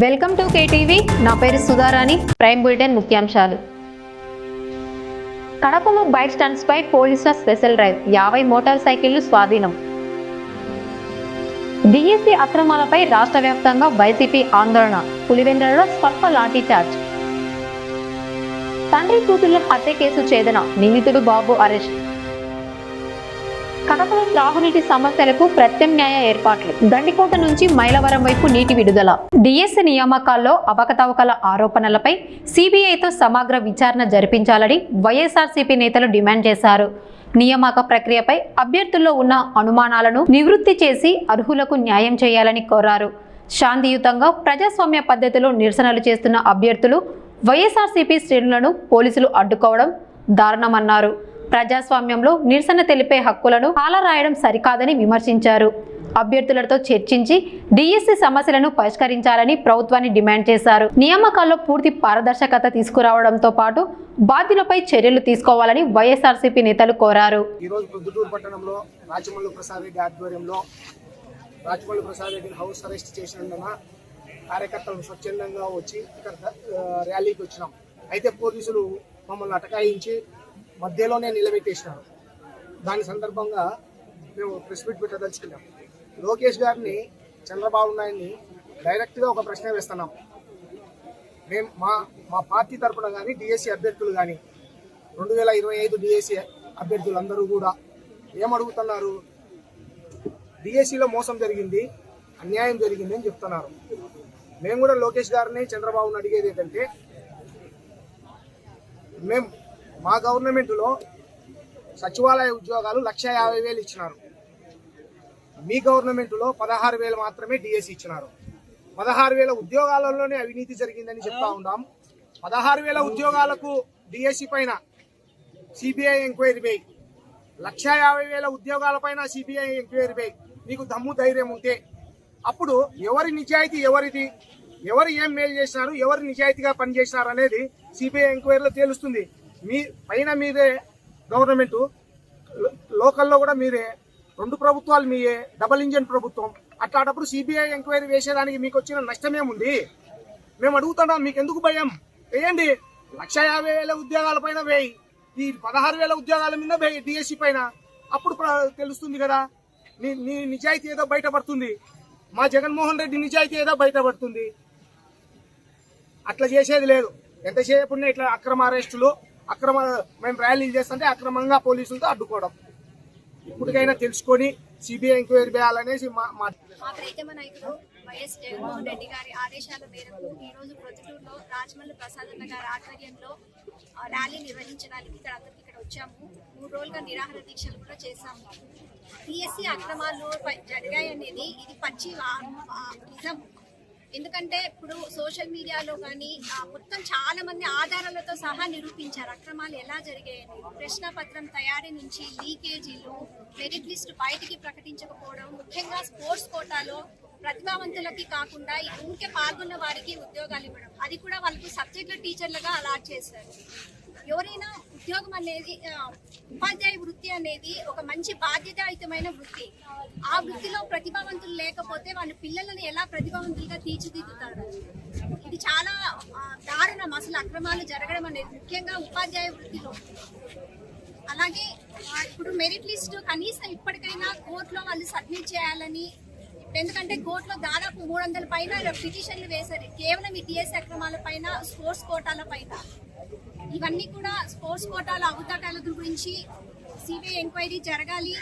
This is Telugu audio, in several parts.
Welcome to KTV. నా పేరు సుధారాణి. ప్రైమ్ బులెటిన్ ముఖ్యాంశాలు. కడపలో బైక్ స్టంట్స్ పై పోలీసుల స్పెషల్ డ్రైవ్, 50 మోటార్ సైకిళ్లు స్వాధీనం. డిఎస్సి అక్రమాలపై రాష్ట్ర వ్యాప్తంగా వైసీపీ ఆందోళన, పులివెందులలో స్వల్ప లాఠీ చార్జ్. తండ్రి కూతుళ్ల హత్య కేసు ఛేదన, నిందితుడు బాబు అరెస్ట్. కడపలో త్రాగునీటి సమస్యలకు ప్రత్యామ్నాయ ఏర్పాట్లు. గండికోట నుంచి మైలవరం వైపు నీటి విడుదల. డిఎస్సి నియామకాల్లో అవకతవకల ఆరోపణలపై సిబిఐతో సమగ్ర విచారణ జరిపించాలని వైఎస్ఆర్సీపీ నేతలు డిమాండ్ చేశారు. నియామక ప్రక్రియపై అభ్యర్థుల్లో ఉన్న అనుమానాలను నివృత్తి చేసి అర్హులకు న్యాయం చేయాలని కోరారు. శాంతియుతంగా ప్రజాస్వామ్య పద్ధతిలో నిరసనలు చేస్తున్న అభ్యర్థులు వైఎస్ఆర్సీపీ శ్రేణులను పోలీసులు అడ్డుకోవడం దారుణమన్నారు. ప్రజాస్వామ్యంలో నిరసన తెలిపే హక్కులను కాలరాయడం సరికాదని విమర్శించారు. అభ్యర్థులతో చర్చించి డిఎస్సి సమస్యలను పరిష్కరించాలని ప్రభుత్వాన్ని డిమాండ్ చేశారు. నియామకాల్లో పూర్తి పారదర్శకత తీసుకురావడంతో పాటు బాధ్యులపై చర్యలు తీసుకోవాలని వైఎస్ఆర్సీపీ నేతలు కోరారు. ఈ రోజు ప్రొద్దుటూరు పట్టణంలో రాచమల్లు ప్రసాద్ రెడ్డి ఆధ్వర్యంలో రాచమల్లు ప్రసాద్ రెడ్డిని హౌస్ అరెస్ట్ చేసినందున కార్యకర్తలు స్వచ్ఛందంగా వచ్చి ఇక్కడ ర్యాలీకి వచ్చినాం. అయితే పోలీసులు మమ్మల్ని అటకాయించి మధ్యలోనే నిలబెట్టేసినారు. దాని సందర్భంగా మేము ప్రెస్ మీట్ పెట్టదలుచుకున్నాం. లోకేష్ గారిని, చంద్రబాబు నాయుడిని డైరెక్ట్గా ఒక ప్రశ్న వేస్తున్నాం. మేము మా పార్టీ తరఫున కానీ డిఎస్సి అభ్యర్థులు కానీ 2025 డిఎస్సి అభ్యర్థులందరూ కూడా ఏమడుగుతున్నారు? డిఎస్సిలో మోసం జరిగింది, అన్యాయం జరిగింది అని చెప్తున్నారు. మేము కూడా లోకేష్ గారిని, చంద్రబాబుని అడిగేది ఏంటంటే, మేము మా గవర్నమెంట్లో సచివాలయ ఉద్యోగాలు 1,50,000 ఇచ్చినారు. మీ గవర్నమెంట్లో 16,000 మాత్రమే డిఎస్సి ఇచ్చినారు. 16,000 ఉద్యోగాలలోనే అవినీతి జరిగిందని చెప్తా ఉన్నాం. 16,000 ఉద్యోగాలకు డిఎస్సి పైన సిబిఐ ఎంక్వైరీ వేయి, 1,50,000 ఉద్యోగాల పైన సిబిఐ ఎంక్వైరీ వేయి. మీకు దమ్ము ధైర్యం ఉంటే అప్పుడు ఎవరి నిజాయితీ ఎవరిది, ఎవరు ఏం మేలు చేసినారు, ఎవరు నిజాయితీగా పనిచేసినారు అనేది సిబిఐ ఎంక్వైరీలో తేలుస్తుంది. మీ పైన మీరే గవర్నమెంట్, లోకల్లో కూడా మీరే, 2 ప్రభుత్వాలు మీయే, డబల్ ఇంజన్ ప్రభుత్వం. అట్లాంటప్పుడు సిబిఐ ఎంక్వైరీ వేసేదానికి మీకు వచ్చిన నష్టమేముంది? మేము అడుగుతున్నాం, మీకు ఎందుకు భయం? వేయండి. 1,50,000 ఉద్యోగాల పైన వేయి, ఈ 16,000 ఉద్యోగాల మీద వేయి డిఎస్సి పైన. అప్పుడు తెలుస్తుంది కదా నీ నిజాయితీ ఏదో బయటపడుతుంది, మా జగన్మోహన్ రెడ్డి నిజాయితీ ఏదో బయటపడుతుంది. అట్లా చేసేది లేదు. ఎంతసేపు ఇట్లా అక్రమ అరెస్టులు, మేము ర్యాలీలు చేస్తుంటే అక్రమంగా పోలీసులతో అడ్డుకోవడం. ఇప్పటికైనా తెలుసుకొని సిబిఐ ఎంక్వైరీ చేయాలనేసి మా ప్రీతమ నాయకుడు వైఎస్ జగన్మోహన్ రెడ్డి గారి ఆదేశాల మేరకు ఈ రోజు ప్రొద్దుటూరులో రాచమల్లు ప్రసాదన్న గారి ఆధ్వర్యంలో ర్యాలీ నిర్వహించడానికి ఇక్కడ వచ్చాము. 3 రోజులుగా నిరాహార దీక్షలు కూడా చేశాము. డిఎస్సి అక్రమాలు జరిగాయనేది ఇది పచ్చి నిజం. ఎందుకంటే ఇప్పుడు సోషల్ మీడియాలో కానీ మొత్తం చాలా మంది ఆధారాలతో సహా నిరూపించారు అక్రమాలు ఎలా జరిగాయని. ప్రశ్నపత్రం తయారీ నుంచి లీకేజీలు, మెరిట్ లిస్ట్ బయటికి ప్రకటించకపోవడం, ముఖ్యంగా స్పోర్ట్స్ కోటాలో ప్రతిభావంతులకి కాకుండా ఊరికే పాల్గొన్న వారికి ఉద్యోగాలు ఇవ్వడం, అది కూడా వాళ్ళకు సబ్జెక్టుల టీచర్లుగా అలాట్ చేశారు. ఎవరైనా ఉద్యోగం అనేది, ఉపాధ్యాయ వృత్తి అనేది ఒక మంచి బాధ్యతాయుతమైన వృత్తి. ఆ వృత్తిలో ప్రతిభావంతులు లేకపోతే వాళ్ళ పిల్లలను ఎలా ప్రతిభావంతులుగా తీర్చిదిద్దుతారు? ఇది చాలా దారుణం అసలు అక్రమాలు జరగడం అనేది, ముఖ్యంగా ఉపాధ్యాయ వృత్తిలో. అలాగే ఇప్పుడు మెరిట్ లిస్టు కనీసం ఇప్పటికైనా కోర్టులో వాళ్ళు సబ్మిట్ చేయాలని, ఎందుకంటే కోర్టులో దాదాపు 300 పైన పిటిషన్లు వేశారు కేవలం ఈ డిఎస్సి అక్రమాల పైన, స్పోర్ట్స్ కోటాల పైన. ఇవన్నీ కూడా స్పోర్ట్స్ కోటాల అవతాటాల గురించి సిబిఐ ఎంక్వైరీ జరగాలి.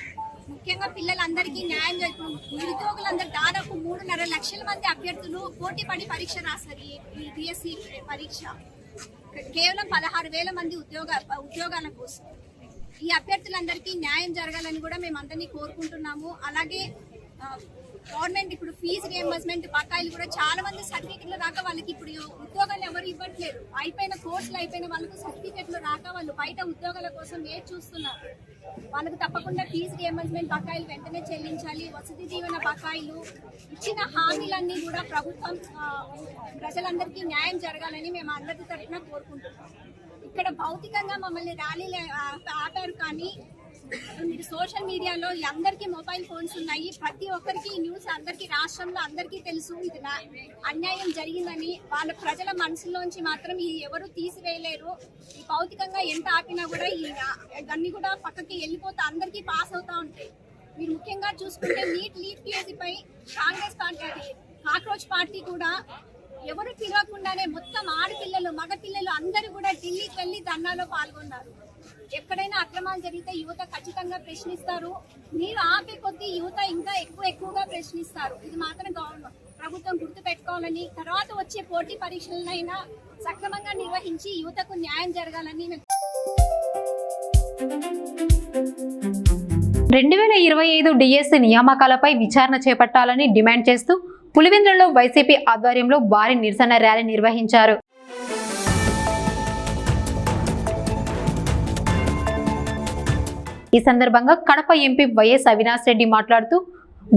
ముఖ్యంగా పిల్లలందరికీ న్యాయం జరుగుతుంది. నిరుద్యోగులందరూ దాదాపు 3.5 లక్షల మంది అభ్యర్థులు పోటీ పడి పరీక్ష రాస్తారు. ఈ డిఎస్సి పరీక్ష కేవలం 16,000 మంది ఉద్యోగాల కోసం. ఈ అభ్యర్థులందరికీ న్యాయం జరగాలని కూడా మేము అందరినీ కోరుకుంటున్నాము. అలాగే గవర్నమెంట్ ఇప్పుడు ఫీజు రియంబర్స్మెంట్ బకాయిలు కూడా చాలా మంది సర్టిఫికెట్లు రాక వాళ్ళకి ఇప్పుడు ఉద్యోగాలు ఎవరు ఇవ్వట్లేదు. అయిపోయిన కోర్సులు అయిపోయిన వాళ్ళకు సర్టిఫికెట్లు రాక వాళ్ళు బయట ఉద్యోగాల కోసం వేచి చూస్తున్నారు. వాళ్ళకు తప్పకుండా ఫీజు రియంబర్స్మెంట్ బకాయిలు వెంటనే చెల్లించాలి. వసతి దీవెన బకాయిలు, ఇచ్చిన హామీలన్నీ కూడా ప్రభుత్వం ప్రజలందరికీ న్యాయం జరగాలని మేము అందరి తరఫున కోరుకుంటున్నాం. ఇక్కడ భౌతికంగా మమ్మల్ని ర్యాలీలు ఆపారు, కానీ మీరు సోషల్ మీడియాలో అందరికీ మొబైల్ ఫోన్స్ ఉన్నాయి, ప్రతి ఒక్కరికి ఈ న్యూస్ అందరికీ రాష్ట్రంలో అందరికీ తెలుసు. ఇది అన్యాయం జరిగిందని వాళ్ళ ప్రజల మనసులోంచి మాత్రం ఇది ఎవరు తీసివేయలేరు. ఈ భౌతికంగా ఎంత ఆపినా కూడా ఇవన్నీ కూడా పక్కకి వెళ్ళిపోతా అందరికీ పాస్ అవుతా ఉంటాయి. మీరు ముఖ్యంగా చూసుకుంటే నీట్ లీకేజీపై కాంగ్రెస్ పార్టీ కాక్రోచ్ పార్టీ కూడా ఎవరు పిలవకుండానే మొత్తం ఆడపిల్లలు మగపిల్లలు అందరూ కూడా ఢిల్లీకి వెళ్లి ధర్నాలో పాల్గొన్నారు. ఎక్కడైనా అక్రమాలు జరిగితే యువత ఖచ్చితంగా ప్రశ్నిస్తారు. మీరు ఆపే కొద్దీ యువత ఇంకా ఎక్కువగా ప్రశ్నిస్తారు. ఇది మాత్రం ప్రభుత్వం గుర్తు పెట్టుకోవాలని, తర్వాత వచ్చే పోటీ పరీక్షలనైనా సక్రమంగా నిర్వహించి యువతకు న్యాయం జరగాలని 2025 డిఎస్సి నియామకాలపై విచారణ చేపట్టాలని డిమాండ్ చేస్తూ పులివెందులలో వైసీపీ ఆధ్వర్యంలో భారీ నిరసన ర్యాలీ నిర్వహించారు. ఈ సందర్భంగా కడప ఎంపీ వైఎస్ అవినాష్ రెడ్డి మాట్లాడుతూ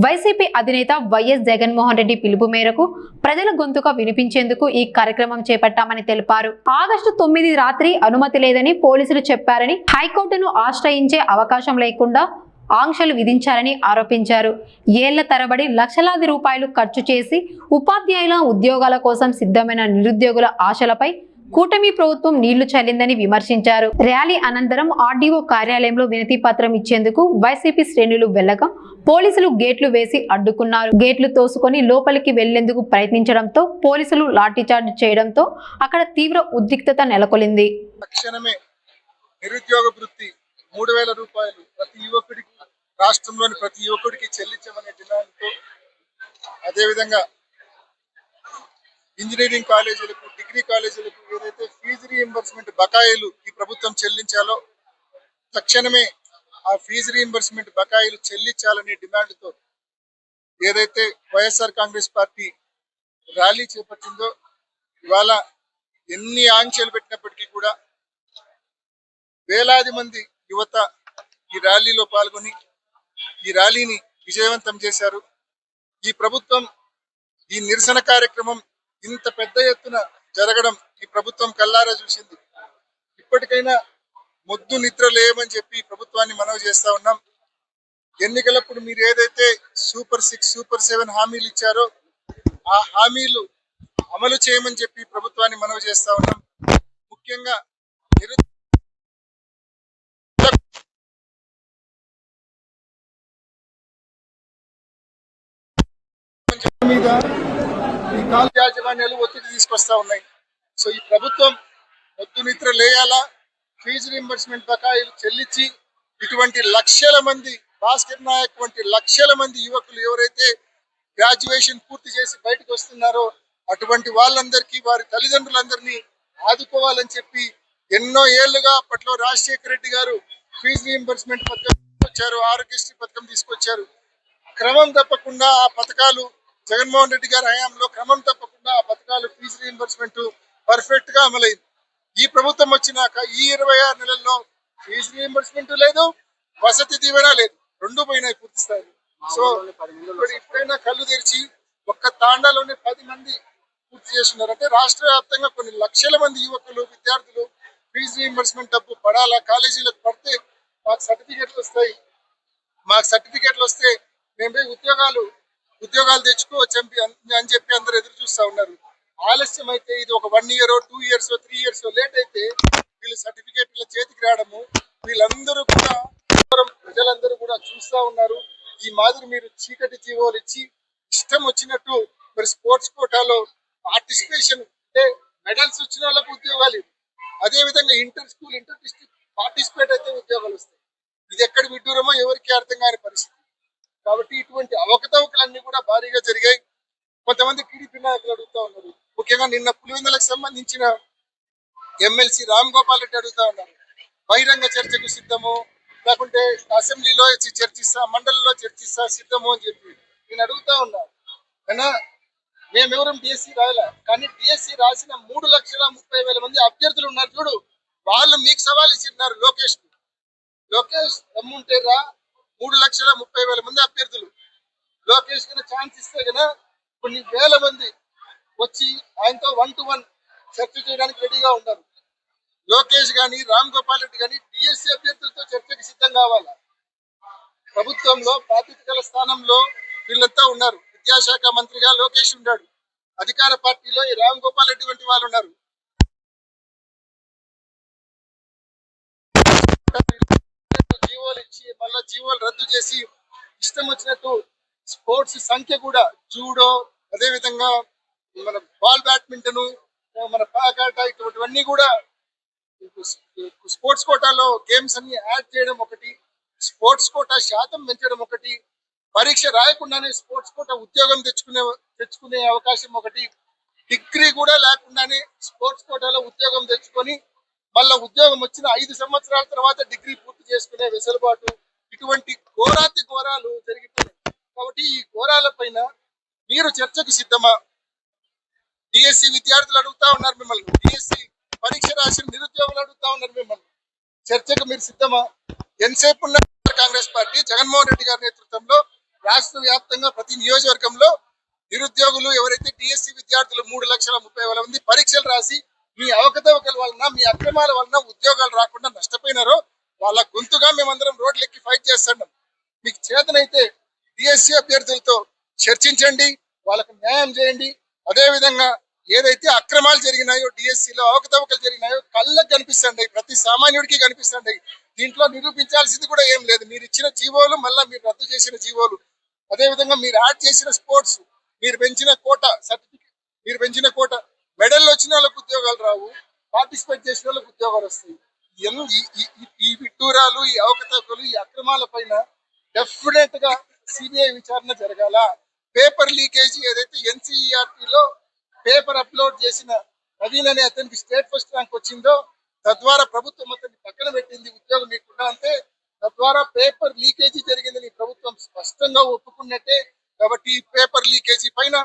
వైసీపీ అధినేత వైఎస్ జగన్మోహన్ రెడ్డి పిలుపు మేరకు ప్రజల గొంతుగా వినిపించేందుకు ఈ కార్యక్రమం చేపట్టామని తెలిపారు. ఆగస్టు 9 రాత్రి అనుమతి లేదని పోలీసులు చెప్పారని, హైకోర్టును ఆశ్రయించే అవకాశం లేకుండా ఆంక్షలు విధించారని ఆరోపించారు. ఏళ్ల తరబడి లక్షలాది రూపాయలు ఖర్చు చేసి ఉపాధ్యాయుల ఉద్యోగాల కోసం సిద్ధమైన నిరుద్యోగుల ఆశలపై కూటమి ప్రభుత్వం నీళ్లు చల్లిందని విమర్శించారు. ర్యాలీ అనంతరం ఆర్డీఓ కార్యాలయంలో వినతి పత్రం ఇచ్చేందుకు వైసీపీ శ్రేణులు వెళ్లగా పోలీసులు గేట్లు వేసి అడ్డుకున్నారు. గేట్లు తోసుకొని లోపలికి వెళ్లేందుకు ప్రయత్నించడంతో పోలీసులు లాఠీచార్జ్ చేయడంతో అక్కడ తీవ్ర ఉద్రిక్తత నెలకొలింది. తక్షణమే నిరుద్యోగ వృత్తి 3000 రూపాయలు ప్రతి యువకుడికి, రాష్ట్రంలోని ప్రతి యువకుడికి చెల్లించమనే డిమాండ్తో, అదేవిధంగా ఇంజనీరింగ్ కాలేజీలకు, డిగ్రీ కాలేజీలకు ఏదైతే ఫీజు రీయింబర్స్మెంట్ బకాయిలు ఈ ప్రభుత్వం చెల్లించాలో తక్షణమే ఆ ఫీజు రీయింబర్స్మెంట్ బకాయిలు చెల్లించాలనే డిమాండ్తో ఏదైతే వైఎస్ఆర్ కాంగ్రెస్ పార్టీ ర్యాలీ చేపట్టిందో, ఇవాళ ఎన్ని ఆంక్షలు పెట్టినప్పటికీ కూడా వేలాది మంది యువత ఈ ర్యాలీలో పాల్గొని ఈ ర్యాలీని విజయవంతం చేశారు. ఈ ప్రభుత్వం ఈ నిరసన కార్యక్రమం ఇంత పెద్ద ఎత్తున జరగడం ఈ ప్రభుత్వం కల్లారా చూసింది. ఇప్పటికైనా మొద్దు నిద్ర లేవని చెప్పి ప్రభుత్వాన్ని మనవి చేస్తా ఉన్నాం. ఎన్నికలప్పుడు మీరు ఏదైతే సూపర్ 6, సూపర్ 7 హామీలు ఇచ్చారో ఆ హామీలు అమలు చేయమని చెప్పి ప్రభుత్వాన్ని మనవి చేస్తా ఉన్నాం. ముఖ్యంగా మీద ఈ కాలేజ్ యాజమాన్యాలు ఒత్తిడి తీసుకొస్తా ఉన్నాయి. సో ఈ ప్రభుత్వం పొద్దు నిద్ర లేయాలా, ఫీజు రీయింబర్స్మెంట్ బకాయిలు చెల్లించి ఇటువంటి లక్షల మంది, భాస్కర్ నాయక్ వంటి లక్షల మంది యువకులు ఎవరైతే గ్రాడ్యుయేషన్ పూర్తి చేసి బయటకు వస్తున్నారో అటువంటి వాళ్ళందరికీ, వారి తల్లిదండ్రులందరినీ ఆదుకోవాలని చెప్పి ఎన్నో ఏళ్లుగా అప్పట్లో రాజశేఖర రెడ్డి గారు ఫీజు రీయింబర్స్మెంట్ పథకం తీసుకొచ్చారు, ఆరోగ్యశ్రీ పథకం తీసుకొచ్చారు. క్రమం తప్పకుండా ఆ పథకాలు జగన్మోహన్ రెడ్డి గారి హయాంలో క్రమం తప్పకుండా ఆ పథకాలు ఫీజు రీయింబర్స్మెంట్ పర్ఫెక్ట్ గా అమలైంది. ఈ ప్రభుత్వం వచ్చినాక ఈ 26 నెలల్లో ఫీజు రీయింబర్స్మెంట్ లేదు, వసతి దీవెన లేదు, రెండు పోయినాయి పూర్తి స్థాయి. సో ఇప్పుడైనా కళ్ళు తెరిచి ఒక్క తాండాలోనే 10 మంది పూర్తి చేస్తున్నారు. అంటే రాష్ట్ర వ్యాప్తంగా కొన్ని లక్షల మంది యువకులు, విద్యార్థులు ఫీజు రీయింబర్స్మెంట్ డబ్బు పడాలా, కాలేజీలకు పడితే మాకు సర్టిఫికెట్లు వస్తాయి, మాకు సర్టిఫికెట్లు వస్తే మేము ఉద్యోగాలు తెచ్చుకోవచ్చు అని చెప్పి అందరూ ఎదురు చూస్తా ఉన్నారు. ఆలస్యం అయితే ఇది ఒక 1 year, 2 years, 3 years లేట్ అయితే వీళ్ళు సర్టిఫికేట్ల చేతికి రావడము, వీళ్ళందరూ కూడా ప్రజలందరూ కూడా చూస్తా ఉన్నారు. ఈ మాదిరి మీరు చీకటి జీవోలు ఇచ్చి ఇష్టం వచ్చినట్టు మరి స్పోర్ట్స్ కోటాలో పార్టిసిపేషన్ అంటే మెడల్స్ వచ్చిన వాళ్ళకు ఉద్యోగాలు, అదే విధంగా inter school, inter district participate అయితే ఉద్యోగాలు వస్తాయి. ఇది ఎక్కడ విడ్డూరమో ఎవరికి అర్థం కాని పరిస్థితి. కాబట్టి ఇటువంటి అవకతవకలన్నీ కూడా భారీగా జరిగాయి. కొంతమంది టీడీపీ నాయకులు అడుగుతా ఉన్నారు. ముఖ్యంగా నిన్న పులివెందులకు సంబంధించిన ఎమ్మెల్సీ రామ్ గోపాల్ రెడ్డి అడుగుతా ఉన్నారు, బహిరంగ చర్చకు సిద్ధము, లేకుంటే అసెంబ్లీలో చర్చిస్తా, మండలిలో చర్చిస్తా సిద్ధము అని చెప్పి నేను అడుగుతా ఉన్నా. అయినా మేమెవరూ డిఎస్సి రాయలే, కానీ డిఎస్సి రాసిన 3,30,000 మంది అభ్యర్థులు ఉన్నారు చూడు, వాళ్ళు మీకు సవాల్ ఇచ్చిన్నారు. లోకేష్ దమ్ముంటే రా, 3,30,000 మంది అభ్యర్థులు, లోకేష్ కన్నా ఛాన్స్ ఇస్తే కన్నా కొన్ని వేల మంది వచ్చి ఆయనతో 1-to-1 చర్చ చేయడానికి రెడీగా ఉన్నారు. లోకేష్ గాని, రామ్ గోపాల్ రెడ్డి గాని డిఎస్సి అభ్యర్థులతో చర్చకి సిద్ధం కావాలా. ప్రభుత్వంలో బాధ్యత గల స్థానంలో వీళ్ళంతా ఉన్నారు. విద్యాశాఖ మంత్రిగా లోకేష్ ఉన్నాడు. అధికార పార్టీలో ఈ రామ్ గోపాల్ రెడ్డి వంటి వాళ్ళు ఉన్నారు. జీవోలు ఇచ్చి మళ్ళా జీవోలు రద్దు చేసి ఇష్టం వచ్చినట్టు స్పోర్ట్స్ సంఖ్య కూడా జూడో, అదే విధంగా మన బాల్ బ్యాడ్మింటన్, మన పాకాట ఇటువంటివన్నీ కూడా స్పోర్ట్స్ కోటాలో గేమ్స్ అన్ని యాడ్ చేయడం ఒకటి, స్పోర్ట్స్ కోటా శాతం పెంచడం ఒకటి, పరీక్ష రాయకుండానే స్పోర్ట్స్ కోటా ఉద్యోగం తెచ్చుకునే అవకాశం ఒకటి, డిగ్రీ కూడా లేకుండానే స్పోర్ట్స్ కోటాలో ఉద్యోగం తెచ్చుకొని మళ్ళా ఉద్యోగం వచ్చిన 5 సంవత్సరాల తర్వాత డిగ్రీ పూర్తి చేసుకునే వెసులుబాటు, ఇటువంటి ఘోరాతి ఘోరాలు జరిగిపోయాయి. కాబట్టి ఈ ఘోరాల పైన మీరు చర్చకు సిద్ధమా? డిఎస్సి విద్యార్థులు అడుగుతా ఉన్నారు మిమ్మల్ని, డిఎస్సి పరీక్ష రాసిన నిరుద్యోగులు అడుగుతా ఉన్నారు మిమ్మల్ని. చర్చకు మీరు సిద్ధమా? ఎంతసేపు ఉన్న కాంగ్రెస్ పార్టీ జగన్మోహన్ రెడ్డి గారి నేతృత్వంలో రాష్ట్ర వ్యాప్తంగా ప్రతి నియోజకవర్గంలో నిరుద్యోగులు ఎవరైతే డిఎస్సి విద్యార్థులు 3,30,000 మంది పరీక్షలు రాసి మీ అవకతవకల వలన, మీ అక్రమాల వలన ఉద్యోగాలు రాకుండా నష్టపోయినారో వాళ్ళ గొంతుగా మేమందరం రోడ్లెక్కి ఫైట్ చేస్తున్నాం. మీకు చేతనైతే డిఎస్సి అభ్యర్థులతో చర్చించండి, వాళ్ళకు న్యాయం చేయండి. అదే విధంగా ఏదైతే అక్రమాలు జరిగినాయో, డిఎస్సిలో అవకతవకలు జరిగినాయో కళ్ళకు కనిపిస్తాయి, ప్రతి సామాన్యుడికి కనిపిస్తాయి. దీంట్లో నిరూపించాల్సింది కూడా ఏం లేదు. మీరు ఇచ్చిన జీవోలు, మళ్ళీ మీరు రద్దు చేసిన జీవోలు, అదే విధంగా మీరు యాడ్ చేసిన స్పోర్ట్స్, మీరు పెంచిన కోట సర్టిఫికేట్, మీరు పెంచిన కోట, మెడల్ వచ్చిన వాళ్ళకు ఉద్యోగాలు రావు, పార్టిసిపేట్ చేసిన వాళ్ళకి ఉద్యోగాలు వస్తాయి. ఈ విడ్డూరాలు, ఈ అవకతవకలు, ఈ అక్రమాల పైన డెఫినెట్ గా సిబిఐ విచారణ జరగాల. పేపర్ లీకేజీ ఏదైతే ఎన్సీఈఆర్టీలో పేపర్ అప్లోడ్ చేసిన నవీన్ అనే అతనికి స్టేట్ ఫస్ట్ ర్యాంక్ వచ్చిందో, తద్వారా ప్రభుత్వం అతన్ని పక్కన పెట్టింది ఉద్యోగం ఇవ్వకుండా. అంటే తద్వారా పేపర్ లీకేజీ జరిగిందని ప్రభుత్వం స్పష్టంగా ఒప్పుకున్నట్టే. కాబట్టి ఈ పేపర్ లీకేజీ పైన,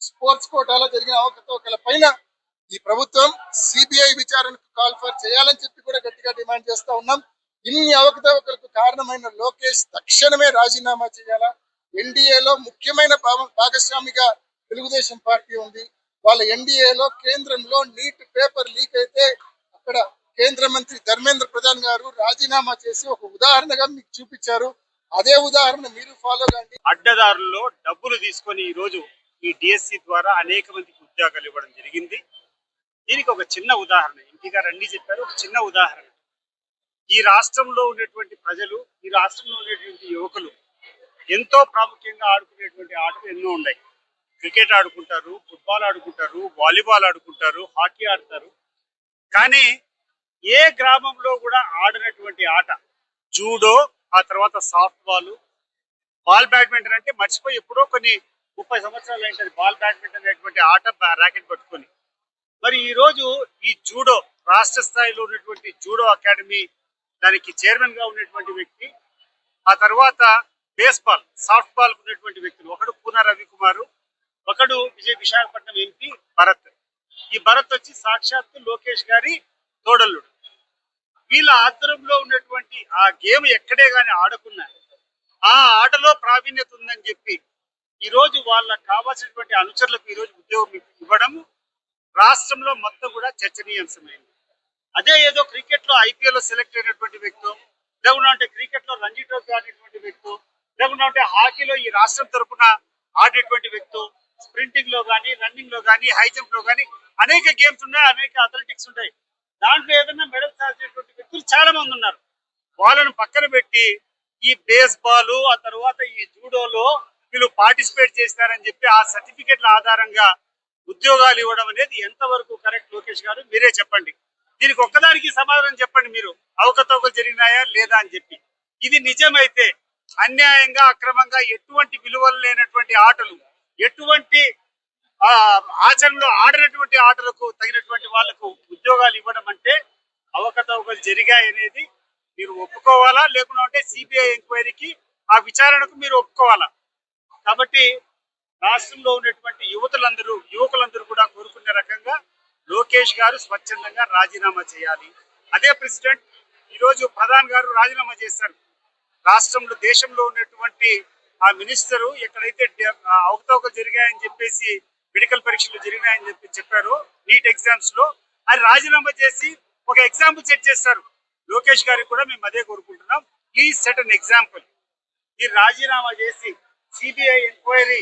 స్పోర్ట్స్ కోటాలో జరిగిన అవకతవకల పైన ఈ ప్రభుత్వం సిబిఐ విచారణకు కాల్ ఫర్ చేయాలని చెప్పి కూడా గట్టిగా డిమాండ్ చేస్తా ఉన్నాం. ఇన్ని అవకతవకలకు కారణమైన లోకేష్ తక్షణమే రాజీనామా చేయాలా. ఎన్డీఏలో ముఖ్యమైన భాగస్వామిగా తెలుగుదేశం పార్టీ ఉంది. వాళ్ళ ఎన్డీఏలో కేంద్రంలో నీట్ పేపర్ లీక్ అయితే అక్కడ కేంద్ర మంత్రి ధర్మేంద్ర ప్రధాన్ గారు రాజీనామా చేసి ఒక ఉదాహరణగా మీకు చూపించారు. అదే ఉదాహరణ మీరు ఫాలో కండి. అడ్డదారుల్లో డబ్బులు తీసుకొని ఈ రోజు ఈ డిఎస్సి ద్వారా అనేక మందికి ఉద్యోగాలు ఇవ్వడం జరిగింది. దీనికి ఒక చిన్న ఉదాహరణ, ఎంపీ గారు అన్ని చెప్పారు, ఒక చిన్న ఉదాహరణ. ఈ రాష్ట్రంలో ఉన్నటువంటి ప్రజలు, ఈ రాష్ట్రంలో ఉన్నటువంటి యువకులు ఎంతో ప్రాముఖ్యంగా ఆడుకునేటువంటి ఆటలు ఎన్నో ఉన్నాయి. క్రికెట్ ఆడుకుంటారు, ఫుట్బాల్ ఆడుకుంటారు, వాలీబాల్ ఆడుకుంటారు, హాకీ ఆడతారు. కానీ ఏ గ్రామంలో కూడా ఆడినటువంటి ఆట జూడో, ఆ తర్వాత సాఫ్ట్ బాల్ బ్యాడ్మింటన్ అంటే మర్చిపోయి ఎప్పుడో కొన్ని 30 సంవత్సరాలు ఏంటది బాల్ బ్యాడ్మింటన్ అనేటువంటి ఆట ర్యాకెట్ పట్టుకొని. మరి ఈ రోజు ఈ జూడో రాష్ట్ర స్థాయిలో ఉన్నటువంటి జూడో అకాడమీ దానికి చైర్మన్ గా ఉన్నటువంటి వ్యక్తి, ఆ తర్వాత బేస్బాల్, సాఫ్ట్ బాల్ ఉన్నటువంటి వ్యక్తులు, ఒకడు పూనా రవికుమారు, ఒకడు విశాఖపట్నం ఎంపీ భరత్. ఈ భరత్ వచ్చి సాక్షాత్తు లోకేష్ గారి తోడల్లుడు. వీళ్ళ ఆధ్వర్యంలో ఉన్నటువంటి ఆ గేమ్ ఎక్కడే గాని ఆడకున్నా ఆ ఆటలో ప్రావీణ్యత ఉందని చెప్పి ఈ రోజు వాళ్ళకి కావాల్సినటువంటి అనుచరులకు ఈ రోజు ఉద్యోగం ఇవ్వడం రాష్ట్రంలో మొత్తం కూడా చర్చనీయాంశమైంది. అదే ఏదో క్రికెట్ లో ఐపీఎల్ లో సెలెక్ట్ అయినటువంటి వ్యక్తి, లేకుంటే క్రికెట్ లో రంజీ ట్రోఫీ ఆడేటువంటి వ్యక్తి, లేకుంటే హాకీలో ఈ రాష్ట్రం తరఫున ఆడేటువంటి వ్యక్తి, స్ప్రింటింగ్ లో కానీ, రన్నింగ్ లో కానీ, హై జంప్ లో కానీ అనేక గేమ్స్ ఉన్నాయి, అనేక అథ్లెటిక్స్ ఉంటాయి. దాంట్లో ఏదైనా మెడల్ సాధించేటువంటి వ్యక్తులు చాలా మంది ఉన్నారు. వాళ్ళను పక్కన పెట్టి ఈ బేస్బాల్, ఆ తర్వాత ఈ జూడోలో వీళ్ళు పార్టిసిపేట్ చేస్తారని చెప్పి ఆ సర్టిఫికెట్ల ఆధారంగా ఉద్యోగాలు ఇవ్వడం అనేది ఎంతవరకు కరెక్ట్? లోకేష్ గారు మీరే చెప్పండి. దీనికి ఒక్కదానికి సమాధానం చెప్పండి. మీరు అవకతవకలు జరిగినాయా లేదా అని చెప్పి. ఇది నిజమైతే అన్యాయంగా, అక్రమంగా, ఎటువంటి విలువలు లేనటువంటి ఆటలు, ఎటువంటి ఆచరణలో ఆడినటువంటి ఆటలకు తగినటువంటి వాళ్లకు ఉద్యోగాలు ఇవ్వడం అంటే అవకతవకలు జరిగాయనేది మీరు ఒప్పుకోవాలా, లేకుంటే సిబిఐ ఎంక్వైరీకి, ఆ విచారణకు మీరు ఒప్పుకోవాలా? కాబట్టి రాష్ట్రంలో ఉన్నటువంటి యువకులందరూ కూడా కోరుకునే రకంగా లోకేష్ గారు స్వచ్ఛందంగా రాజీనామా చేయాలి. అదే ప్రెసిడెంట్ ఈరోజు ప్రధాన్ గారు రాజీనామా చేశారు. రాష్ట్రంలో, దేశంలో ఉన్నటువంటి ఆ మినిస్టరు ఎక్కడైతే అవకతవకలు జరిగాయని చెప్పేసి, మెడికల్ పరీక్షలు జరిగినాయని చెప్పారు నీట్ ఎగ్జామ్స్ లో, అది రాజీనామా చేసి ఒక ఎగ్జాంపుల్ సెట్ చేస్తారు. లోకేష్ గారికి కూడా మేము అదే కోరుకుంటున్నాం. Please set an example. మీరు రాజీనామా చేసి సిబిఐ ఎంక్వైరీ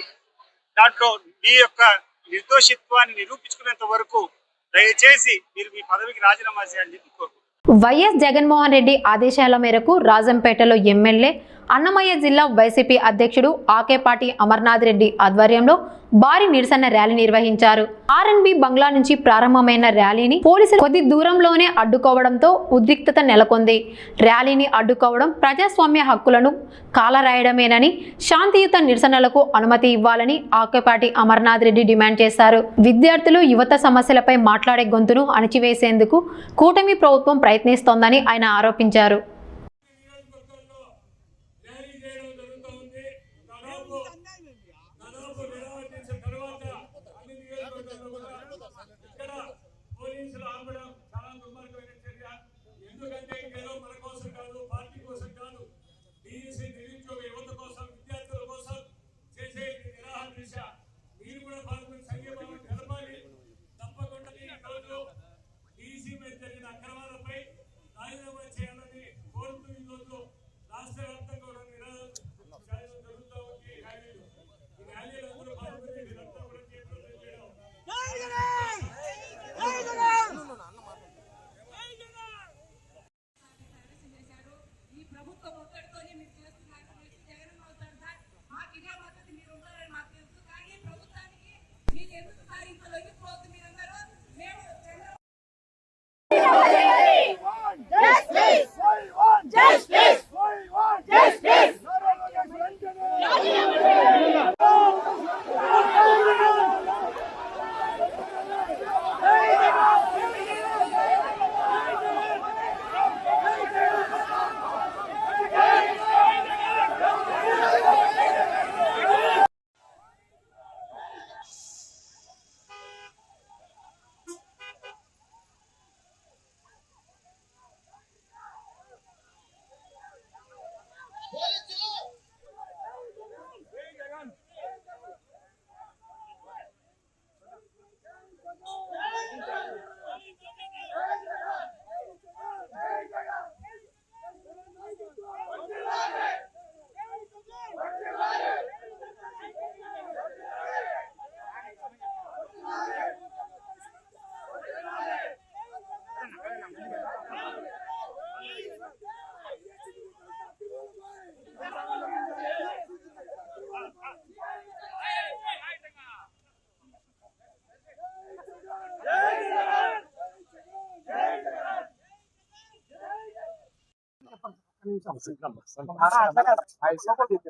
దాంట్లో మీ యొక్క నిర్దోషిత్వాన్ని నిరూపించుకునేంత వరకు దయచేసి మీరు మీ పదవికి రాజీనామా చేయాలని చెప్పి కోరుకుంటున్నాను. వైఎస్ జగన్మోహన్ రెడ్డి ఆదేశాల మేరకు రాజంపేటలో ఎమ్మెల్యే అన్నమయ్య జిల్లా వైసీపీ అధ్యక్షుడు ఆకేపాటి అమర్నాథ్ రెడ్డి ఆధ్వర్యంలో భారీ నిరసన ర్యాలీ నిర్వహించారు. ఆర్ఎన్బి బంగ్లా నుంచి ప్రారంభమైన ర్యాలీని పోలీసులు కొద్ది దూరంలోనే అడ్డుకోవడంతో ఉద్రిక్తత నెలకొంది. ర్యాలీని అడ్డుకోవడం ప్రజాస్వామ్య హక్కులను కాలరాయడమేనని, శాంతియుత నిరసనలకు అనుమతి ఇవ్వాలని ఆకేపాటి అమర్నాథ్ రెడ్డి డిమాండ్ చేశారు. విద్యార్థులు, యువత సమస్యలపై మాట్లాడే గొంతును అణచివేసేందుకు కూటమి ప్రభుత్వం ప్రయత్నిస్తోందని ఆయన ఆరోపించారు.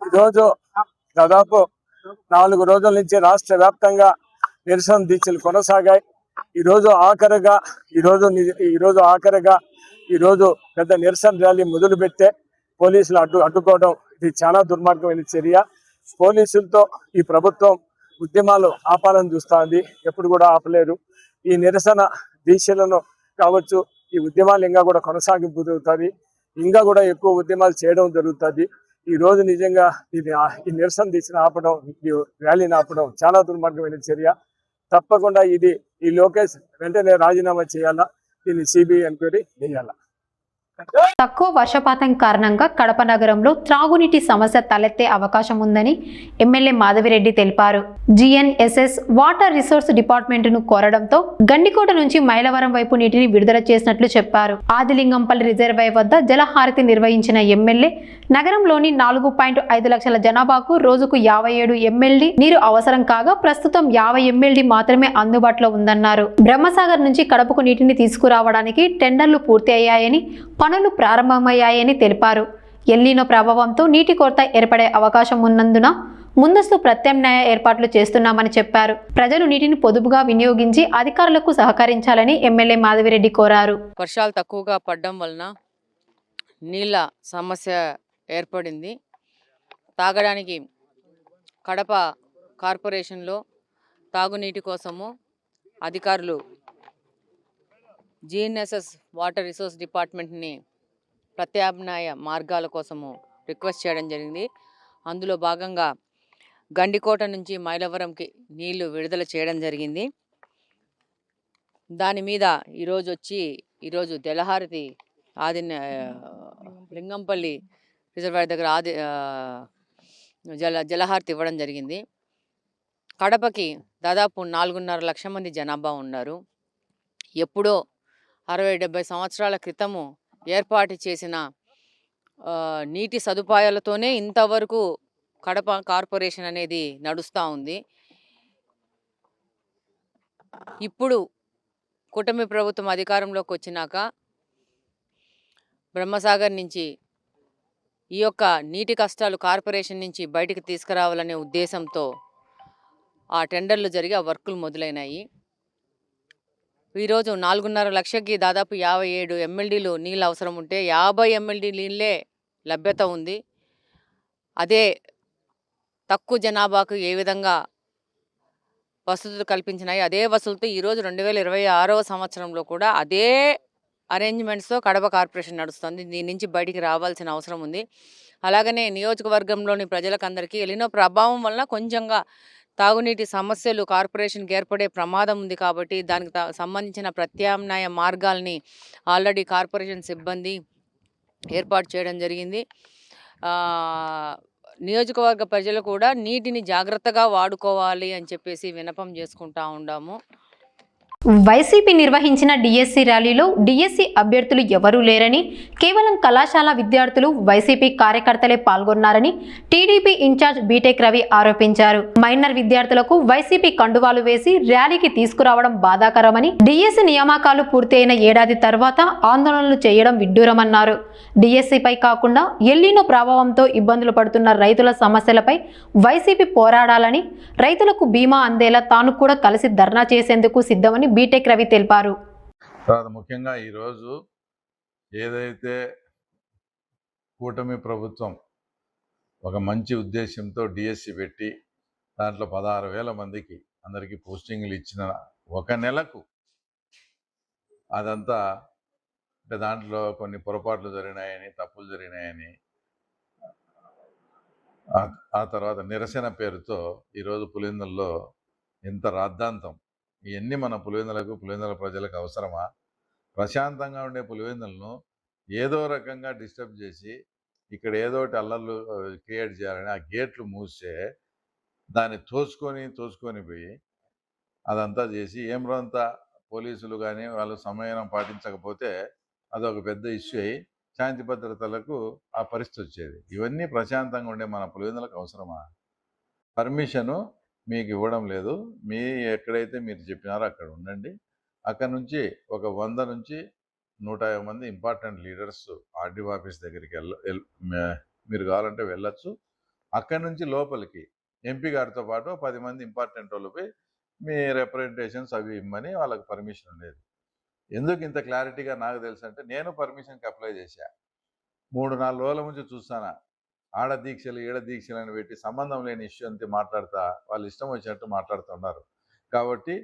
ఈరోజు దాదాపు 4 రోజుల నుంచి రాష్ట్ర వ్యాప్తంగా నిరసన దీక్షలు కొనసాగాయి. ఈరోజు పెద్ద నిరసన ర్యాలీ మొదలుపెట్టే పోలీసులు అడ్డుకోవడం ఇది చాలా దుర్మార్గమైన చర్య. పోలీసులతో ఈ ప్రభుత్వం ఉద్యమాలు ఆపాలని చూస్తుంది, ఎప్పుడు కూడా ఆపలేరు. ఈ నిరసన దీక్షలను కావచ్చు, ఈ ఉద్యమాలు ఇంకా కూడా కొనసాగింపు జరుగుతుంది, ఇంకా కూడా ఎక్కువ ఉద్యమాలు చేయడం జరుగుతుంది. ఈ రోజు నిజంగా ఈ నిరసన దీక్షను ఆపడం, ఈ ర్యాలీని ఆపడం చాలా దుర్మార్గమైన చర్య. తప్పకుండా ఈ లోకేష్ వెంటనే రాజీనామా చేయాలా, దీన్ని సిబిఐ ఎంక్వైరీ చేయాలా. తక్కువ వర్షపాతం కారణంగా కడప నగరంలో త్రాగునీటి సమస్య తలెత్తే అవకాశం ఉందని ఎమ్మెల్యే మాధవిరెడ్డి తెలిపారు. జిఎన్ఎస్ఎస్ వాటర్ రిసోర్స్ డిపార్ట్మెంట్ను కోరడంతో గండికోట నుంచి మైలవరం వైపు నీటిని విడుదల చేసినట్లు చెప్పారు. ఆదిలింగంపల్లి రిజర్వాయర్ వద్ద జలహారతి నిర్వహించిన ఎమ్మెల్యే నగరంలోని 4.5 లక్షల జనాభాకు రోజుకు 57 MLD నీరు అవసరం కాగా ప్రస్తుతం 50 MLD మాత్రమే అందుబాటులో ఉందన్నారు. బ్రహ్మసాగర్ నుంచి కడపకు నీటిని తీసుకురావడానికి టెండర్లు పూర్తి అయ్యాయని, పనులు ప్రారంభమయ్యాయని తెలిపారు. ఎల్నినో ప్రభావంతో నీటి కొరత ఏర్పడే అవకాశం ఉన్నందున ముందస్తు ప్రత్యామ్నాయ ఏర్పాట్లు చేస్తున్నామని చెప్పారు. ప్రజలు నీటిని పొదుపుగా వినియోగించి అధికారులకు సహకరించాలని ఎమ్మెల్యే మాధవిరెడ్డి కోరారు. వర్షాలు తక్కువగా పడడం వలన నీళ్ళ సమస్య ఏర్పడింది. తాగడానికి కడప కార్పొరేషన్లో తాగునీటి కోసము అధికారులు జిఎన్ఎస్ఎస్ వాటర్ రిసోర్స్ డిపార్ట్మెంట్ని ప్రత్యామ్నాయ మార్గాల కోసము రిక్వెస్ట్ చేయడం జరిగింది. అందులో భాగంగా గండికోట నుంచి మైలవరంకి నీళ్లు విడుదల చేయడం జరిగింది. దాని మీద ఈరోజు జలహారతి లింగంపల్లి రిజర్వాయర్ దగ్గర జలహారతి ఇవ్వడం జరిగింది. కడపకి దాదాపు 4.5 లక్షల మంది జనాభా ఉన్నారు. ఎప్పుడో 60-70 సంవత్సరాల క్రితము ఏర్పాటు చేసిన నీటి సదుపాయాలతోనే ఇంతవరకు కడప కార్పొరేషన్ అనేది నడుస్తూ ఉంది. ఇప్పుడు కూటమి ప్రభుత్వం అధికారంలోకి వచ్చినాక బ్రహ్మసాగర్ నుంచి ఈ యొక్క నీటి కష్టాలు కార్పొరేషన్ నుంచి బయటికి తీసుకురావాలనే ఉద్దేశంతో ఆ టెండర్లు జరిగి ఆ వర్కులు మొదలైనాయి. ఈరోజు 4.5 లక్షకి దాదాపు 57 MLDలు నీళ్ళు అవసరం ఉంటే 50 MLD నీళ్ళే లభ్యత ఉంది. అదే తక్కువ జనాభాకు ఏ విధంగా వసతులు కల్పించినాయి, అదే వసతులతో ఈరోజు 2026వ సంవత్సరంలో కూడా అదే అరేంజ్మెంట్స్తో కడప కార్పొరేషన్ నడుస్తుంది. దీని నుంచి బయటికి రావాల్సిన అవసరం ఉంది. అలాగనే నియోజకవర్గంలోని ప్రజలకందరికీ ఎలినో ప్రభావం వలన కొంచెంగా తాగునీటి సమస్యలు కార్పొరేషన్కి ఏర్పడే ప్రమాదం ఉంది. కాబట్టి దానికి సంబంధించిన ప్రత్యామ్నాయ మార్గాల్ని ఆల్రెడీ కార్పొరేషన్ సిబ్బంది ఏర్పాటు చేయడం జరిగింది. నియోజకవర్గ ప్రజలు కూడా నీటిని జాగ్రత్తగా వాడుకోవాలి అని చెప్పేసి విన్నపం చేసుకుంటా ఉన్నాము. వైసీపీ నిర్వహించిన డిఎస్సి ర్యాలీలో డిఎస్సి అభ్యర్థులు ఎవరూ లేరని, కేవలం కళాశాల విద్యార్థులు వైసీపీ కార్యకర్తలే పాల్గొన్నారని టీడీపీ ఇన్ఛార్జ్ బీటెక్ రవి ఆరోపించారు. మైనర్ విద్యార్థులకు వైసీపీ కండువాలు వేసి ర్యాలీకి తీసుకురావడం బాధాకరమని, డిఎస్సి నియామకాలు పూర్తయిన ఏడాది తర్వాత ఆందోళనలు చేయడం విడ్డూరమన్నారు. డిఎస్సిపై కాకుండా ఎల్లినో ప్రభావంతో ఇబ్బందులు పడుతున్న రైతుల సమస్యలపై వైసీపీ పోరాడాలని, రైతులకు బీమా అందేలా తాను కూడా కలిసి ధర్నా చేసేందుకు సిద్ధమని బీటెక్ రవి తెలిపారు. ముఖ్యంగా ఈరోజు ఏదైతే కూటమి ప్రభుత్వం ఒక మంచి ఉద్దేశంతో డిఎస్సి పెట్టి దాంట్లో 16,000 మందికి అందరికీ పోస్టింగ్లు ఇచ్చిన ఒక నెలకు అదంతా అంటే దాంట్లో కొన్ని పొరపాట్లు జరిగినాయని, తప్పులు జరిగినాయని, ఆ తర్వాత నిరసన పేరుతో ఈరోజు పులివెందులలో ఎంత రాద్ధాంతం. ఇవన్నీ మన పులివెందుల ప్రజలకు అవసరమా? ప్రశాంతంగా ఉండే పులివెందులను ఏదో రకంగా డిస్టర్బ్ చేసి ఇక్కడ ఏదోటి అల్లర్లు క్రియేట్ చేయాలని ఆ గేట్లు మూస్తే దాన్ని తోసుకొని పోయి అదంతా చేసి ఏమరంతా పోలీసులు కానీ వాళ్ళు సమయం పాటించకపోతే అదొక పెద్ద ఇష్యూ అయ్యి శాంతి భద్రతలకు ఆ పరిస్థితి వచ్చేది. ఇవన్నీ ప్రశాంతంగా ఉండే మన పులివెందులకు అవసరమా? పర్మిషను మీకు ఇవ్వడం లేదు. ఎక్కడైతే మీరు చెప్పినారో అక్కడ ఉండండి. అక్కడ నుంచి ఒక 100 నుంచి 150 మంది ఇంపార్టెంట్ లీడర్స్ ఆర్డీఓ ఆఫీస్ దగ్గరికి మీరు కావాలంటే వెళ్ళొచ్చు. అక్కడి నుంచి లోపలికి ఎంపీ గారితో పాటు 10 మంది ఇంపార్టెంట్ వాళ్ళపై మీ రిప్రజెంటేషన్స్ అవి ఇమ్మని వాళ్ళకి పర్మిషన్ ఉండేది. ఎందుకు ఇంత క్లారిటీగా నాకు తెలుసు అంటే నేను పర్మిషన్కి అప్లై చేశా. 3-4 రోజుల నుంచి చూస్తానా ఆడ దీక్షలు ఈడ దీక్షలు అని పెట్టి సంబంధం లేని ఇష్యూ అంతే మాట్లాడుతా వాళ్ళు ఇష్టం వచ్చినట్టు మాట్లాడుతున్నారు. కాబట్టి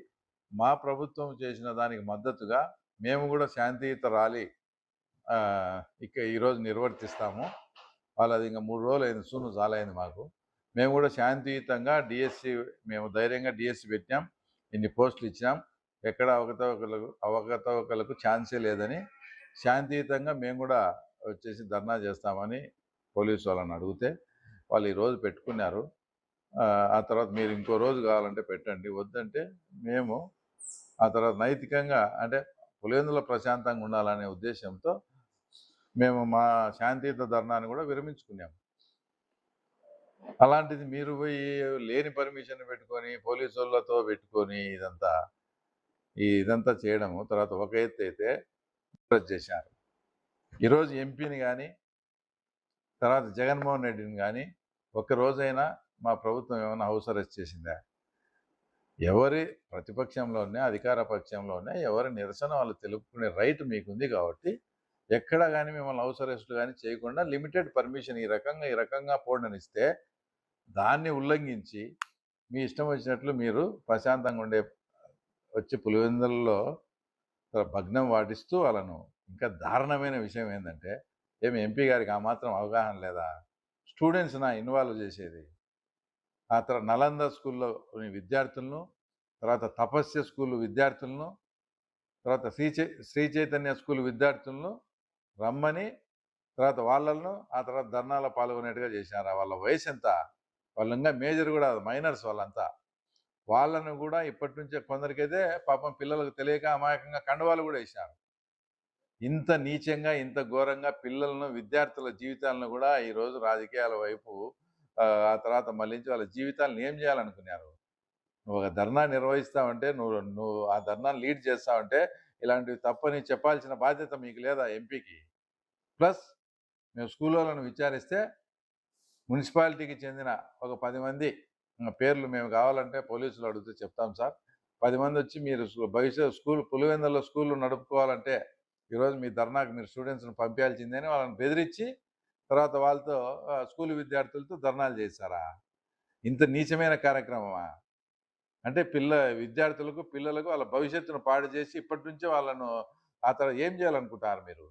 మా ప్రభుత్వం చేసిన దానికి మద్దతుగా మేము కూడా శాంతియుత ర్యాలీ ఈరోజు నిర్వర్తిస్తాము. వాళ్ళది ఇంకా 3 రోజులు అయింది, సూను చాలైంది మాకు. మేము కూడా శాంతియుతంగా డిఎస్సి మేము ధైర్యంగా డిఎస్సి పెట్టినాం, ఇన్ని పోస్టులు ఇచ్చినాం, ఎక్కడ అవకతవకలకు ఛాన్సే లేదని శాంతియుతంగా మేము కూడా వచ్చేసి ధర్నా చేస్తామని పోలీసు వాళ్ళని అడిగితే వాళ్ళు ఈరోజు పెట్టుకున్నారు. ఆ తర్వాత మీరు ఇంకో రోజు కావాలంటే పెట్టండి, వద్దంటే మేము ఆ తర్వాత నైతికంగా అంటే పులివెందుల ప్రశాంతంగా ఉండాలనే ఉద్దేశంతో మేము మా శాంతియుత ధర్నాన్ని కూడా విరమించుకున్నాము. అలాంటిది మీరు పోయి లేని పర్మిషన్ పెట్టుకొని పోలీసు వాళ్ళతో పెట్టుకొని ఇదంతా చేయడము. తర్వాత ఒక ఎత్తు అయితే చేశారు. ఈరోజు ఎంపీని కానీ తర్వాత జగన్మోహన్ రెడ్డిని కానీ ఒక్కరోజైనా మా ప్రభుత్వం ఏమైనా హౌస్ అరెస్ట్ చేసిందా? ఎవరి ప్రతిపక్షంలోనే అధికార పక్షంలోనే ఎవరి నిరసన వాళ్ళు తెలుపుకునే రైట్ మీకుంది. కాబట్టి ఎక్కడ కానీ మిమ్మల్ని హౌస్ అరెస్ట్ కానీ చేయకుండా లిమిటెడ్ పర్మిషన్ ఈ రకంగా పోండనిస్తే దాన్ని ఉల్లంఘించి మీ ఇష్టం వచ్చినట్లు మీరు ప్రశాంతంగా వచ్చి పులివెందులలో భగ్నం వాటిస్తూ వాళ్ళను. ఇంకా దారుణమైన విషయం ఏంటంటే ఎంపీ గారికి ఆ మాత్రం అవగాహన లేదా? స్టూడెంట్స్ ఇన్వాల్వ్ చేసేది. ఆ తర్వాత నలంద స్కూల్లో విద్యార్థులను, తర్వాత తపస్య స్కూల్ విద్యార్థులను, తర్వాత శ్రీ చైతన్య స్కూల్ విద్యార్థులను రమ్మని తర్వాత వాళ్ళను ఆ తర్వాత ధర్నాలో పాల్గొనేట్టుగా చేసినారు. వాళ్ళ వయసు ఎంత? వాళ్ళు ఇంకా మేజర్ కూడా మైనర్స్ వాళ్ళంతా. వాళ్ళను కూడా ఇప్పటి నుంచే కొందరికైతే పాపం పిల్లలకు తెలియక అమాయకంగా కండవాలు కూడా వేసినారు. ఇంత నీచంగా ఇంత ఘోరంగా పిల్లలను విద్యార్థుల జీవితాలను కూడా ఈరోజు రాజకీయాల వైపు ఆ తర్వాత మళ్ళించి వాళ్ళ జీవితాలను ఏం చేయాలనుకున్నారు. నువ్వు ఒక ధర్నా నిర్వహిస్తావంటే నువ్వు ఆ ధర్నాను లీడ్ చేస్తావంటే ఇలాంటివి తప్పని చెప్పాల్సిన బాధ్యత మీకు లేదా ఎంపీకి? ప్లస్ మేము స్కూల్ వాళ్ళను విచారిస్తే మున్సిపాలిటీకి చెందిన ఒక 10 మంది పేర్లు మేము కావాలంటే పోలీసులు అడిగితే చెప్తాం సార్. 10 మంది వచ్చి మీరు భవిష్యత్ స్కూల్ పులివెందులలో స్కూళ్ళు నడుపుకోవాలంటే ఈరోజు మీ ధర్నాకు మీరు స్టూడెంట్స్ని పంపించాల్సిందని వాళ్ళని బెదిరించి తర్వాత వాళ్ళతో స్కూల్ విద్యార్థులతో ధర్నాలు చేశారా? ఇంత నీచమైన కార్యక్రమమా? అంటే విద్యార్థులకు పిల్లలకు వాళ్ళ భవిష్యత్తును పాడు చేసి ఇప్పటి నుంచే వాళ్ళను ఆ తర్వాత ఏం చేయాలనుకుంటారు మీరు?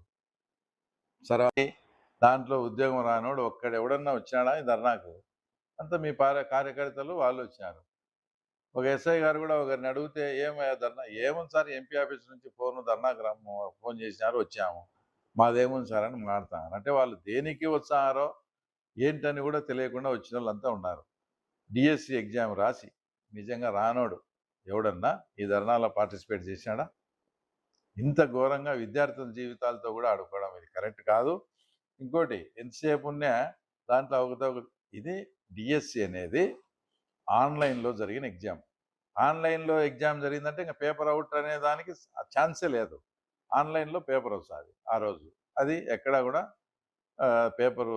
సరే, దాంట్లో ఉద్యోగం రానోడు ఎవడన్నా వచ్చాడా ఈ ధర్నాకు? అంతా మీ కార్యకర్తలు వాళ్ళు వచ్చినారు. ఒక ఎస్ఐ గారు కూడా ఒకరిని అడిగితే ఏమయ్యా ధర్నా? ఏముంది సార్, ఎంపీ ఆఫీస్ నుంచి ధర్నాకు ఫోన్ చేసినారు, వచ్చాము, మాదేముంది సార్ అని మాట్లాడతారు. అంటే వాళ్ళు దేనికి వచ్చారో ఏంటని కూడా తెలియకుండా వచ్చిన వాళ్ళంతా ఉన్నారు. డిఎస్సి ఎగ్జామ్ రాసి నిజంగా రానోడు ఎవడన్నా ఈ ధర్నాలో పార్టిసిపేట్ చేశాడా? ఇంత ఘోరంగా విద్యార్థుల జీవితాలతో కూడా ఆడుకోవడం ఇది కరెక్ట్ కాదు. ఇంకోటి, ఎంతసేపు ఉన్నా దాంట్లో ఇది డిఎస్సి అనేది ఆన్లైన్లో జరిగిన ఎగ్జామ్. ఆన్లైన్లో ఎగ్జామ్ జరిగిందంటే ఇంకా పేపర్ అవుట్ అనే దానికి ఛాన్సే లేదు. ఆన్లైన్లో పేపర్ వస్తుంది ఆ రోజు. అది ఎక్కడా కూడా పేపరు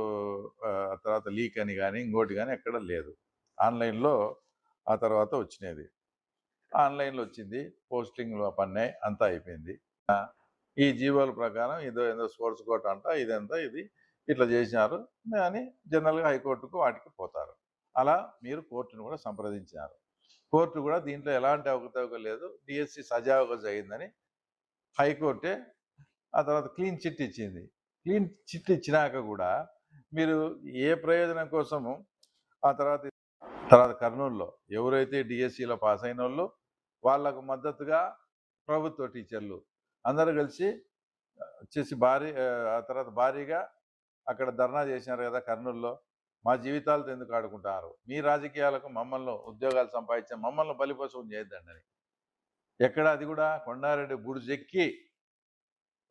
తర్వాత లీక్ అని కానీ ఇంకోటి కానీ ఎక్కడ లేదు. ఆన్లైన్లో ఆ తర్వాత వచ్చినది. ఆన్లైన్లో వచ్చింది, పోస్టింగ్లు పన్నాయి, అంతా అయిపోయింది. ఈ జీవోల ప్రకారం ఏదో స్పోర్ట్స్ కోట అంట ఇది ఇట్లా చేసినారు అని జనరల్గా హైకోర్టుకు వాటికి పోతారు. అలా మీరు కోర్టును కూడా సంప్రదించినారు. కోర్టు కూడా దీంట్లో ఎలాంటి అవకతవక లేదు, డిఎస్సి సజావుగా జరిగిందని హైకోర్టే ఆ తర్వాత క్లీన్ చిట్ ఇచ్చింది. క్లీన్ చిట్ ఇచ్చినాక కూడా మీరు ఏ ప్రయోజనం కోసము ఆ తర్వాత కర్నూలులో ఎవరైతే డిఎస్సిలో పాస్ అయిన వాళ్ళు వాళ్ళకు మద్దతుగా ప్రభుత్వ టీచర్లు అందరూ కలిసి వచ్చేసి ఆ తర్వాత భారీగా అక్కడ ధర్నా చేసినారు కదా కర్నూలులో. మా జీవితాలతో ఎందుకు ఆడుకుంటారు, మీ రాజకీయాలకు మమ్మల్ని ఉద్యోగాలు సంపాదించే మమ్మల్ని బలిపశువుని చేయొద్దండి అని. ఎక్కడ అది కూడా కొండారెడ్డి బుడిజెక్కి,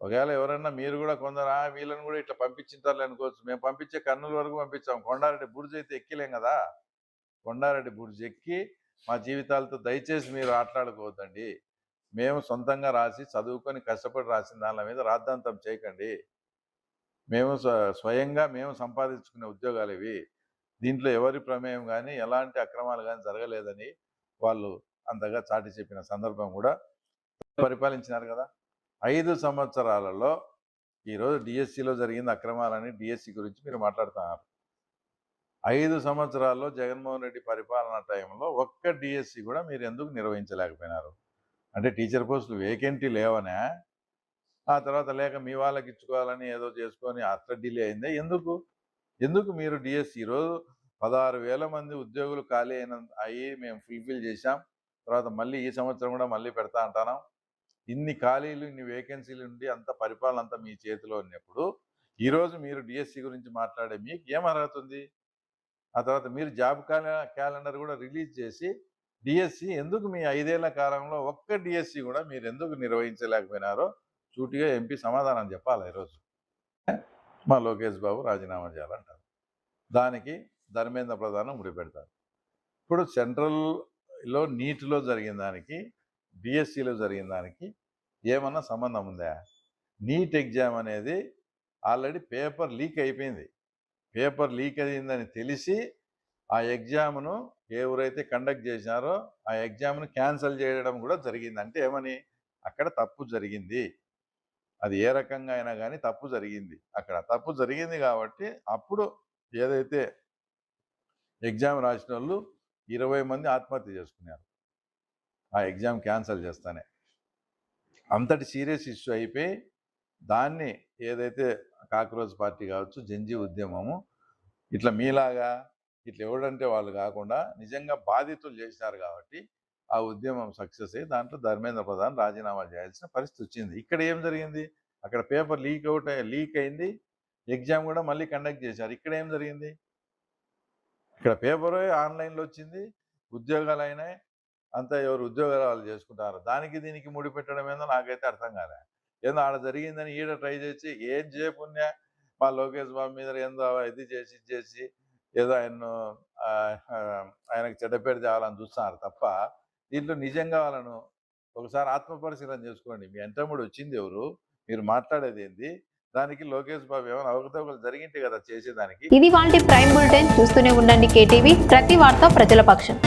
ఒకవేళ ఎవరన్నా మీరు కూడా కొందరు వీళ్ళని కూడా ఇట్లా పంపించింటారు అనుకోవచ్చు. మేము పంపించే కర్నూలు వరకు పంపించాం, కొండారెడ్డి బుడిజి అయితే ఎక్కిలేం కదా. కొండారెడ్డి బుడిజి ఎక్కి మా జీవితాలతో దయచేసి మీరు ఆటలాడుకోవద్దండి. మేము సొంతంగా రాసి చదువుకొని కష్టపడి రాసిన దాని మీద రాద్ధాంతం చేయకండి. మేము స్వయంగా మేము సంపాదించుకునే ఉద్యోగాలు ఇవి. దీంట్లో ఎవరి ప్రమేయం కానీ ఎలాంటి అక్రమాలు కానీ జరగలేదని వాళ్ళు అంతగా చాటి చెప్పిన సందర్భం కూడా పరిపాలించినారు కదా. 5 సంవత్సరాలలో ఈరోజు డిఎస్సిలో జరిగిన అక్రమాలని డిఎస్సి గురించి మీరు మాట్లాడుతున్నారు. 5 సంవత్సరాల్లో జగన్మోహన్ రెడ్డి పరిపాలన టైంలో ఒక్క డిఎస్సి కూడా మీరు ఎందుకు నిర్వహించలేకపోయినారు? అంటే టీచర్ పోస్టులు వేకెంటీ లేవనే, ఆ తర్వాత లేక మీ వాళ్ళకి ఇచ్చుకోవాలని ఏదో చేసుకొని అట్లా డిలే అయిందే ఎందుకు మీరు డిఎస్సి ఈరోజు 16,000 మంది ఉద్యోగులు ఖాళీ అయ్యి మేము ఫుల్ఫిల్ చేశాం. తర్వాత మళ్ళీ ఈ సంవత్సరం కూడా మళ్ళీ పెడతా అంటున్నాం. ఇన్ని ఖాళీలు ఇన్ని వేకెన్సీలు ఉండి అంత పరిపాలన అంతా మీ చేతిలో ఉన్నప్పుడు ఈరోజు మీరు డిఎస్సి గురించి మాట్లాడే మీకు ఏం అర్హత ఉంది? ఆ తర్వాత మీరు జాబ్ క్యాలెండర్ కూడా రిలీజ్ చేసి డిఎస్సి ఎందుకు మీ 5 ఏళ్ల కాలంలో ఒక్క డిఎస్సి కూడా మీరు ఎందుకు నిర్వహించలేకపోయినారో సూటిగా ఎంపీ సమాధానం చెప్పాలి. ఈరోజు మా లోకేష్ బాబు రాజీనామా చేయాలంటారు, దానికి ధర్మేంద్ర ప్రధానం ముడిపెడతారు. ఇప్పుడు సెంట్రల్లో నీటిలో జరిగిన దానికి డిఎస్సిలో జరిగిన దానికి ఏమన్నా సంబంధం ఉందా? నీట్ ఎగ్జామ్ అనేది ఆల్రెడీ పేపర్ లీక్ అయిపోయింది. పేపర్ లీక్ అయిందని తెలిసి ఆ ఎగ్జామ్ను ఎవరైతే కండక్ట్ చేసినారో ఆ ఎగ్జామ్ను క్యాన్సిల్ చేయడం కూడా జరిగింది. అంటే ఏమని, అక్కడ తప్పు జరిగింది, అది ఏ రకంగా అయినా కానీ తప్పు జరిగింది. అక్కడ తప్పు జరిగింది కాబట్టి అప్పుడు ఏదైతే ఎగ్జామ్ రాసిన వాళ్ళు 20 మంది ఆత్మహత్య చేసుకున్నారు ఆ ఎగ్జామ్ క్యాన్సిల్ చేస్తానే. అంతటి సీరియస్ ఇష్యూ అయిపోయి దాన్ని ఏదైతే కాక్రోచ్ పార్టీ కావచ్చు, జంజీ ఉద్యమము ఇట్లా మీలాగా ఇట్లా ఎవడంటే వాళ్ళు కాకుండా నిజంగా బాధితులు చేసినారు కాబట్టి ఆ ఉద్యమం సక్సెస్ అయ్యి దాంట్లో ధర్మేంద్ర ప్రధాన్ రాజీనామా చేయాల్సిన పరిస్థితి వచ్చింది. ఇక్కడ ఏం జరిగింది? అక్కడ పేపర్ లీక్ అయింది, ఎగ్జామ్ కూడా మళ్ళీ కండక్ట్ చేశారు. ఇక్కడ ఏం జరిగింది? ఇక్కడ పేపర్ ఆన్లైన్లో వచ్చింది, ఉద్యోగాలు అయినాయి, అంతా ఎవరు ఉద్యోగాలు వాళ్ళు చేసుకుంటారు. దానికి దీనికి ముడి పెట్టడం ఏందో నాకైతే అర్థం కాలే. ఏందో ఆడ జరిగిందని ఈడ ట్రై చేసి ఏం చేయపుణ్య మా లోకేష్ బాబు మీద ఏందో ఇది చేసి ఏదో ఆయనకు చెడ్డ పేరు తేవాలని చూస్తున్నారు తప్ప దీంట్లో నిజంగా వాళ్ళను ఒకసారి ఆత్మపరిశీలన చేసుకోండి. మీ ఎంటముడు వచ్చింది ఎవరు, మీరు మాట్లాడేది ఏంది, దానికి లోకేష్ బాబు ఏమైనా అవకతవకలు జరిగింటే కదా చేసేదానికి. ఇది వాళ్ళ ప్రైమ్ బులెటిన్. చూస్తూనే ఉండండి కేటీవీ, ప్రతి వార్త ప్రజల పక్షం.